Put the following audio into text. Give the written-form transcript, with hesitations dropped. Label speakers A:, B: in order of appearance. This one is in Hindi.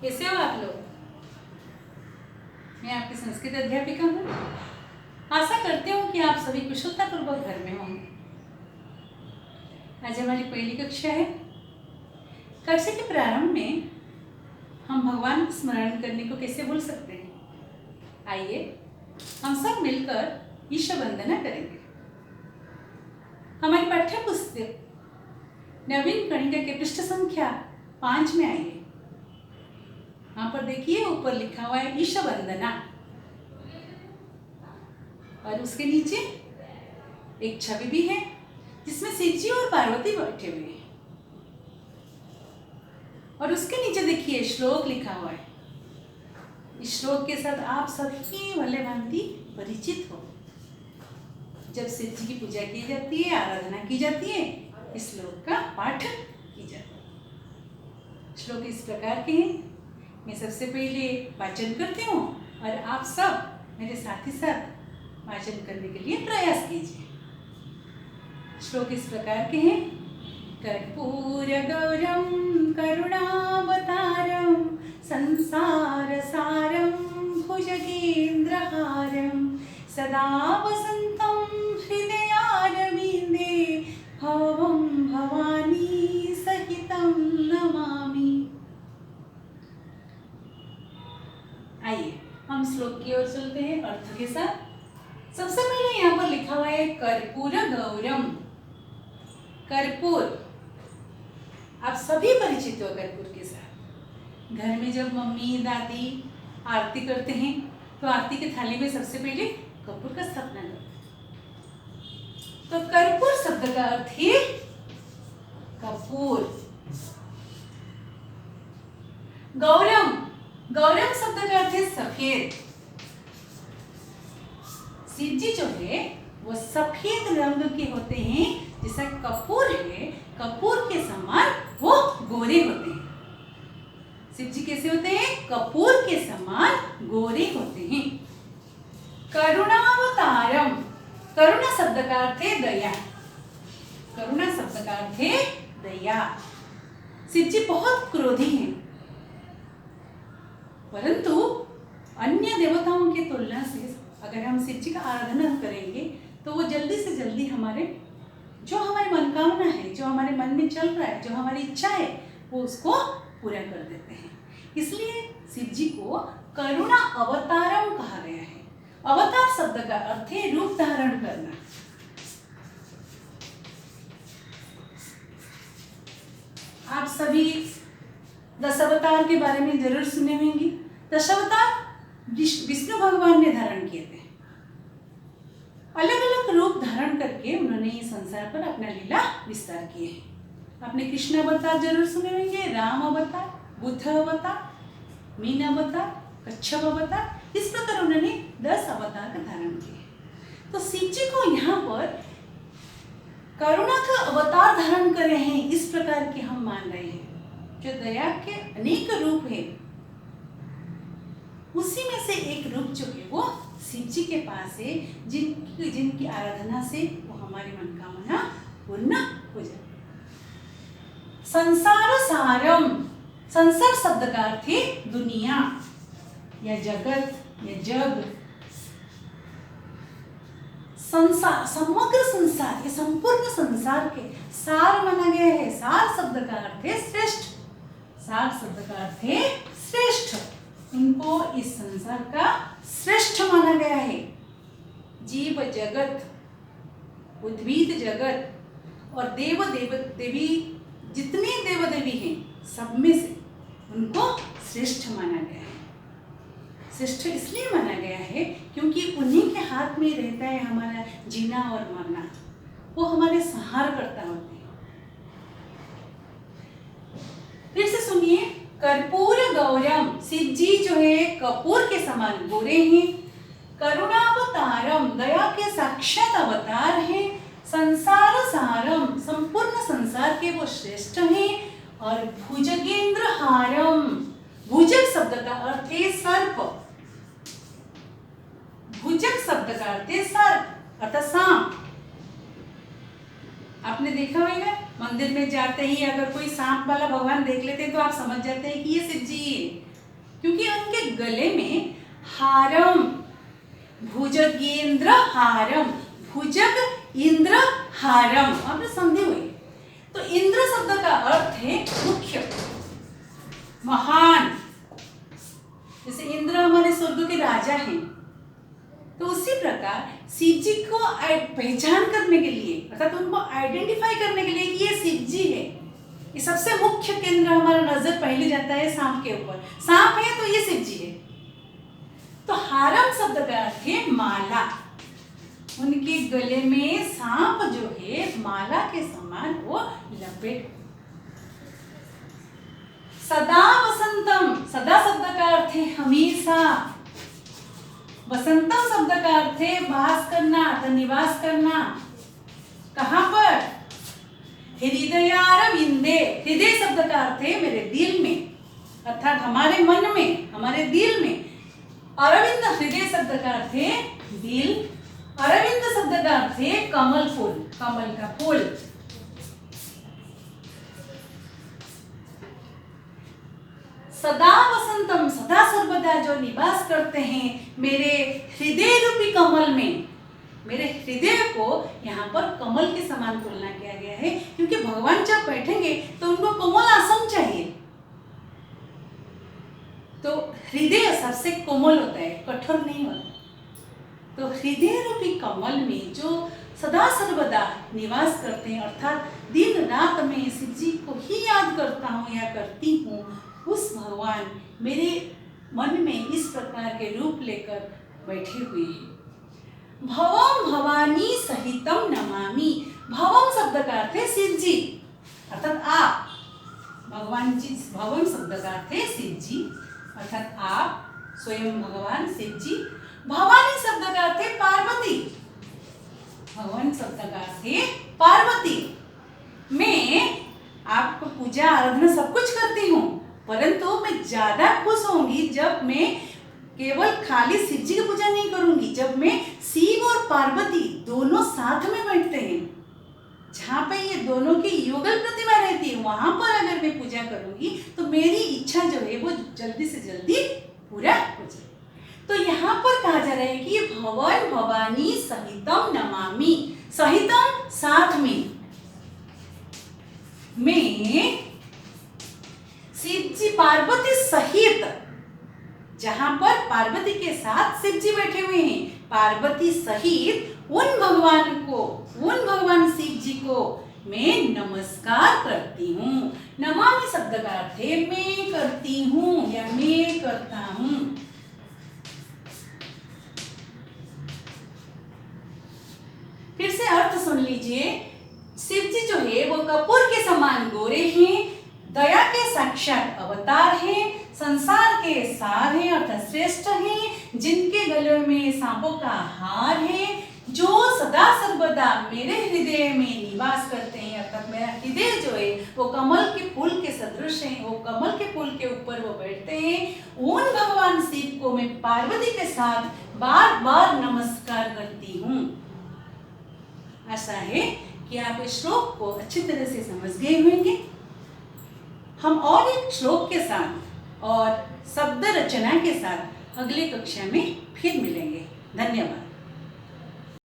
A: कैसे हो आप लोग? मैं आपकी संस्कृत अध्यापिका हूँ। आशा करती हूँ कि आप सभी कुशलतापूर्वक घर में होंगे। आज हमारी पहली कक्षा है। कक्षा के प्रारंभ में हम भगवान को स्मरण करने को कैसे भूल सकते हैं? आइए हम सब मिलकर ईश्वर वंदना करेंगे। हमारी पाठ्य पुस्तक नवीन कणिका के पृष्ठ संख्या 5 में आइए। वहां पर देखिए ऊपर लिखा हुआ है ईश वंदना और उसके नीचे एक छवि भी है जिसमें शिव जी और पार्वती बैठे हुए हैं और उसके नीचे देखिए श्लोक लिखा हुआ है। इस श्लोक के साथ आप सभी भले भांति परिचित हो। जब शिव जी की पूजा की जाती है, आराधना की जाती है, इस श्लोक का पाठ की जाता है। श्लोक इस प्रकार के हैं। मैं सबसे पहले वाचन करती हूँ और आप सब मेरे साथ ही साथ वाचन करने के लिए प्रयास कीजिए। श्लोक इस प्रकार के हैं। कर्पूर गौरम करुणावतारम संसार सारम भुजगेन्द्रहारम सदा वसंतम हृदयारविंदे भवम भवानी सहितम नमामि। आइए हम श्लोक की ओर चलते हैं अर्थ के साथ। सबसे पहले यहाँ पर लिखा हुआ है कर्पूर गौरम। कर्पूर, आप सभी परिचित हो कर्पूर के साथ। घर में जब मम्मी दादी आरती करते हैं तो आरती की थाली में सबसे पहले कपूर का स्थापना करते हैं। तो कर्पूर शब्द का अर्थ है कपूर। गौरम, गौरम शब्द का अर्थ है सफेद। शिव जी जो है वो सफेद रंग के होते हैं, जैसा कपूर है, कपूर के समान वो गोरे होते हैं। शिव जी कैसे होते हैं? कपूर के समान गोरे होते हैं। करुणावतारम, करुणा शब्द का अर्थ है दया। करुणा शब्द का अर्थ है दया। शिव जी बहुत क्रोधी हैं, परंतु अन्य देवताओं की तुलना से अगर हम शिव जी का आराधना करेंगे तो वो जल्दी से जल्दी हमारे जो हमारी मनोकामना है, जो हमारे मन में चल रहा है, जो हमारी इच्छा है, वो उसको पूरा कर देते हैं। इसलिए शिव जी को करुणा अवतारम कहा गया है। अवतार शब्द का अर्थ है रूप धारण करना। आप सभी 10 अवतार के बारे में जरूर सुने होंगे। 10 अवतार विष्णु भगवान ने धारण किए थे। अलग अलग रूप धारण करके उन्होंने ये संसार पर अपना लीला विस्तार किए हैं। आपने कृष्ण अवतार जरूर सुने होंगे, राम अवतार, बुद्ध अवतार, मीन अवतार, कच्छप अवतार। इस प्रकार उन्होंने 10 अवतार का धारण किए। तो शिव जी को यहाँ पर करुणा का अवतार धारण कर रहे हैं, इस प्रकार के हम मान रहे हैं। जो दया के अनेक रूप है, उसी में से एक रूप जो है वो शिव जी के पास है, जिनकी आराधना से वो हमारी मनोकामना पूर्ण हो जाती है। संसार सारम, संसार शब्द का अर्थ है दुनिया या जगत या जग। संसार, समग्र संसार, ये संपूर्ण संसार के सार माना गया है। सार शब्द का अर्थ है श्रेष्ठ। सार शब्द का अर्थ है श्रेष्ठ। इनको इस संसार का श्रेष्ठ माना गया है। जीव जगत, उद्भिद जगत और देव देवी, जितने देव देवी हैं, सब में से उनको श्रेष्ठ माना गया है। श्रेष्ठ इसलिए माना गया है क्योंकि उन्हीं के हाथ में रहता है हमारा जीना और मरना। वो हमारे सहारकर्ता होते हैं। फिर से सुनिए, कर्पूर गौरम, शिव जी जो है कपूर के समान गोरे हैं। करुणावतारम, दया के साक्षात अवतार हैं। संसार सारम, संपूर्ण संसार के वो श्रेष्ठ हैं। और भुजगेंद्र हारम, भुजग शब्द का अर्थ है सर्प। भुजग शब्द का अर्थ है सर्प अर्थात सांप। आपने देखा होगा मंदिर में जाते ही अगर कोई सांप वाला भगवान देख लेते हैं तो आप समझ जाते हैं कि ये शिव जी है। क्योंकि उनके गले में हारम, भुजगेंद्र हारम, भुजग इंद्र हारम, आपने संधि हुई। तो इंद्र शब्द का अर्थ है मुख्य, महान। जैसे इंद्र हमारे स्वर्ग के राजा हैं, तो उसी प्रकार शिव जी को पहचान करने के लिए, अर्थात उनको आइडेंटिफाई करने के लिए कि ये शिव जी है, ये सबसे मुख्य केंद्र हमारा नजर पहले जाता है सांप के ऊपर। सांप है तो ये शिव जी है। तो हारम शब्द का अर्थ है माला। उनके गले में सांप जो है माला के समान वो लपेट। सदा वसंतम, सदा शब्द का अर्थ है हमेशा। वसंतम शब्द का अर्थ है वास करना, निवास करना। कहां पर? हृदयारविंदे, हृदय शब्द का अर्थ है मेरे दिल में, अर्थात हमारे मन में, हमारे दिल में। अरविंद हृदय शब्द का अर्थ है दिल। अरविंद शब्द का अर्थ है कमल फूल, कमल का फूल। सदा वसंतम, सदा सर्वदा जो निवास करते हैं मेरे हृदय रूपी कमल में। मेरे हृदय को यहाँ पर कमल के समान तुलना किया गया है, क्योंकि भगवान जब बैठेंगे तो उनको कोमल आसन चाहिए। तो हृदय सबसे कोमल होता है, कठोर नहीं होता। तो हृदय रूपी कमल में जो सदा सर्वदा निवास करते हैं, अर्थात दिन रात में शिव जी को ही याद करता हूँ या करती हूँ, उस भगवान मेरे मन में इस प्रकार के रूप लेकर बैठे हुए हैं। भवम भवानी सहितम नमामि। भवम शब्द का अर्थ है शिव जी, अर्थात आप। भगवान जी, भवम शब्द का अर्थ है शिव जी, अर्थात आप स्वयं भगवान शिव जी। भवानी शब्द का अर्थ है पार्वती। भगवान शब्द का अर्थ है पार्वती। मैं आपको पूजा आराधना सब कुछ करती हूँ, परंतु मैं ज्यादा खुश होंगी जब मैं केवल खाली शिव जी की पूजा नहीं करूंगी, जब मैं शिव और पार्वती दोनों साथ में बैठते हैं, जहाँ पे ये दोनों की युगल प्रतिमा रहती है, वहां पर अगर मैं पूजा करूंगी तो मेरी इच्छा जो है वो जल्दी से जल्दी पूरा हो जाए। तो यहाँ पर कहा जा रहा है कि भवन भवानी सहितम नमामि। सहितम साथ में, मैं शिव जी पार्वती सहित, जहां पर पार्वती के साथ शिव जी बैठे हुए हैं, पार्वती सहित उन भगवान को, उन भगवान शिव जी को मैं नमस्कार करती हूँ। नमामि शब्द का अर्थ है मैं करती हूँ या मैं करता हूँ। फिर से अर्थ सुन लीजिए। शिव जी जो है वो कपूर के समान गोरे हैं, दया के साक्षात अवतार हैं, संसार के सार हैं अर्थात श्रेष्ठ हैं, जिनके गले में सांपों का हार है, जो सदा सर्वदा मेरे हृदय में निवास करते हैं, अर्थात मेरा हृदय जो है वो कमल के फूल के सदृश है, वो कमल के फूल के ऊपर वो बैठते हैं। उन भगवान शिव को मैं पार्वती के साथ बार बार नमस्कार करती हूँ। ऐसा है कि आप इस श्लोक को अच्छी तरह से समझ गए होंगे। हम और एक श्लोक के साथ और शब्द रचना के साथ अगली कक्षा में फिर मिलेंगे। धन्यवाद।